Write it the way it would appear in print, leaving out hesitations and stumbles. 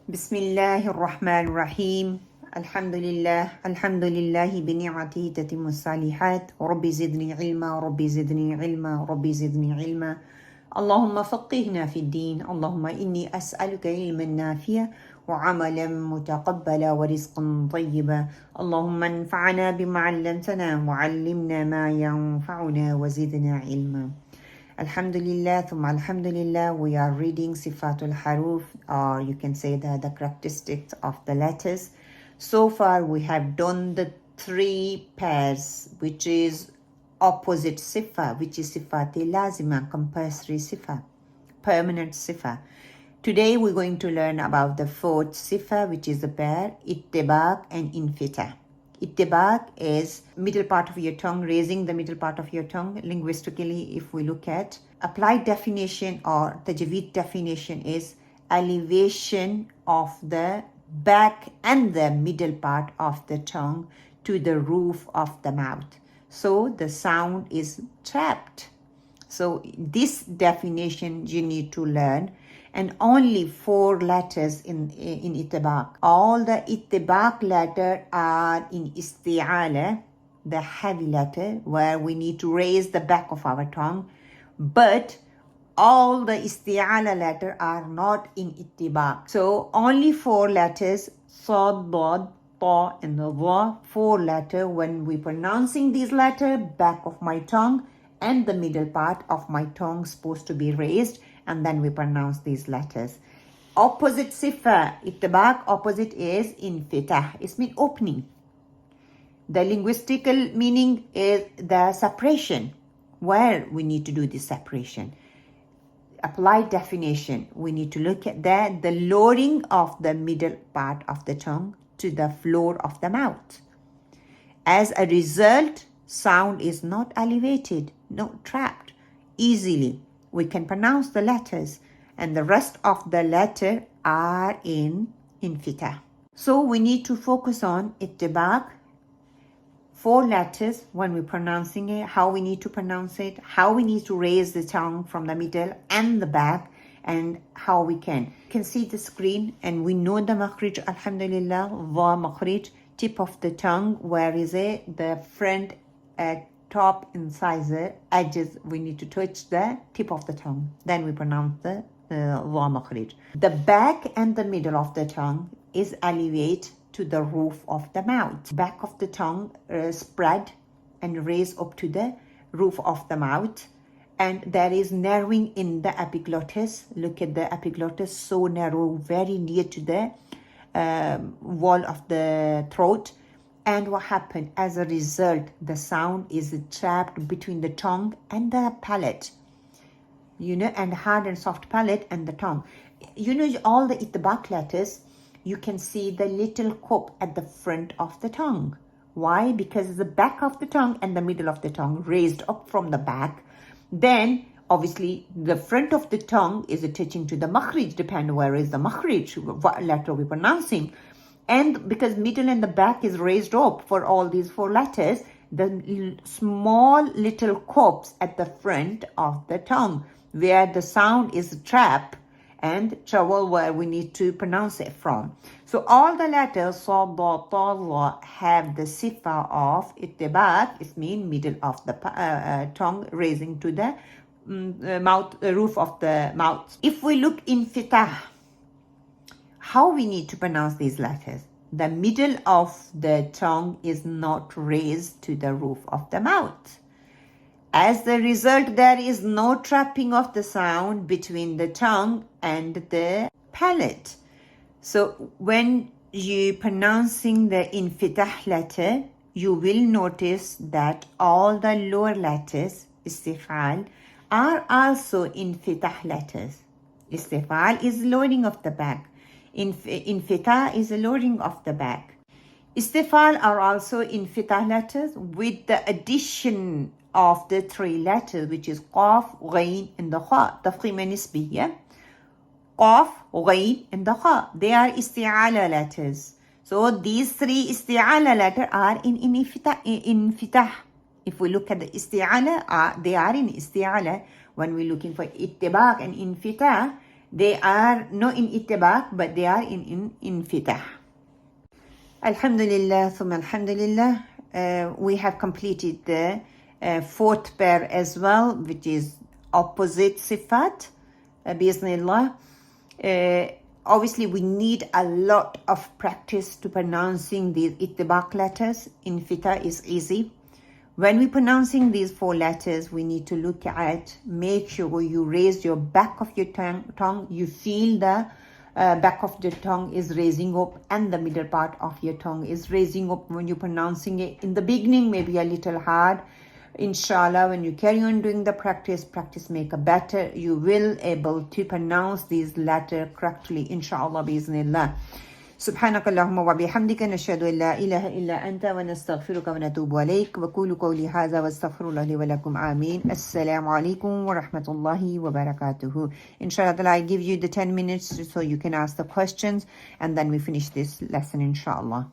Bismillahir Rahmanir Rahim. Alhamdulillah bini'matihi tatimmu salihat. Rabbi zidni ilma, Rabbi zidni ilma, Rabbi zidni ilma. Allahumma faqihna fi din. Allahumma inni as'aluka ilman nafi'a wa amalan mutaqabbala wa rizqan tayyiba. Allahumma anfa'na bima 'allamtana wa 'allimna ma yanfa'una wa zidna ilma. Alhamdulillah, thumma alhamdulillah, we are reading Sifaat Haroof, or you can say the characteristics of the letters. So far we have done the three pairs, which is opposite sifa, which is Sifaat lazima, compulsory sifa, permanent sifa. Today we're going to learn about the fourth sifa, which is the pair Itbaaq and Infitah. Itbaaq is middle part of your tongue, raising the middle part of your tongue. Linguistically, if we look at applied definition or tajweed definition, is elevation of the back and the middle part of the tongue to the roof of the mouth. So the sound is trapped. So this definition you need to learn. And only 4 letters in Itbaaq. All the Itbaaq letters are in isti'ala, the heavy letter, where we need to raise the back of our tongue. But all the isti'ala letters are not in Itbaaq. So only 4 letters, Sad, Dad, Ta, and the Dha, 4 letters. When we pronouncing these letters, back of my tongue and the middle part of my tongue supposed to be raised, and then we pronounce these letters. Opposite sifa, Itbaaq, opposite is Infitah. It means opening. The linguistical meaning is the separation, where we need to do this separation. Applied definition, we need to look at that, the lowering of the middle part of the tongue to the floor of the mouth. As a result, sound is not elevated, not trapped easily. We can pronounce the letters, and the rest of the letter are in Infitah. So we need to focus on Itbaaq, 4 letters when we're pronouncing it, how we need to pronounce it, how we need to raise the tongue from the middle and the back, and how we can. You can see the screen, and we know the makhrij, alhamdulillah, Dha makhrij, tip of the tongue. Where is it? The front top incisor edges, we need to touch the tip of the tongue. Then we pronounce the Dha makhrij. The back and the middle of the tongue is elevate to the roof of the mouth. Back of the tongue spread and raise up to the roof of the mouth. And there is narrowing in the epiglottis. Look at the epiglottis, so narrow, very near to the wall of the throat. And what happened? As a result, the sound is trapped between the tongue and the palate. And hard and soft palate and the tongue. All the Itbaaq letters, you can see the little cup at the front of the tongue. Why? Because the back of the tongue and the middle of the tongue raised up from the back. Then, obviously, the front of the tongue is touching to the makhrij, depending where is the makhrij, what letter we're pronouncing. And because middle and the back is raised up for all these 4 letters, the small little cups at the front of the tongue, where the sound is trapped and travel where we need to pronounce it from. So all the letters, Sad, Da, Ta, Dha, have the sifa of Itbaaq. It means middle of the tongue raising to the mouth, roof of the mouth. If we look in Infitah, how we need to pronounce these letters? The middle of the tongue is not raised to the roof of the mouth. As the result, there is no trapping of the sound between the tongue and the palate. So when you pronouncing the Infitah letter, you will notice that all the lower letters, istifal, are also Infitah letters. Istifal is lowering of the back. Infitah is a lowering of the back. Istifal are also Infitah letters with the addition of the 3 letters, which is Qaf, Ghain, and the Kha. Tafkhima nisbiyya. Qaf, Ghain, and the Kha. They are isti'ala letters. So these 3 isti'ala letters are in Infitah. If we look at the isti'ala, they are in isti'ala. When we're looking for Itbaaq and Infitah, They are not in Itbaaq, but they are in Infitah. Alhamdulillah, thumma alhamdulillah. We have completed the fourth pair as well, which is opposite Sifaat, bi'Iznillah. Obviously, we need a lot of practice to pronouncing these Itbaaq letters. Infitah is easy. When we're pronouncing these four letters, we need to look at, make sure you raise your back of your tongue. You feel the back of the tongue is raising up and the middle part of your tongue is raising up when you're pronouncing it. In the beginning, maybe a little hard. Inshallah, when you carry on doing the practice make a better. You will able to pronounce these letters correctly. Inshallah, bi'Iznillah. سبحانك اللهم وبحمدك نشهد أن لا إله إلا أنت ونستغفرك ونتوب إليك وقولوا قولي هذا واستغفر الله لي ولكم آمين السلام عليكم ورحمة الله وبركاته. Inshallah, I give you the 10 minutes so you can ask the questions and then we finish this lesson inshallah.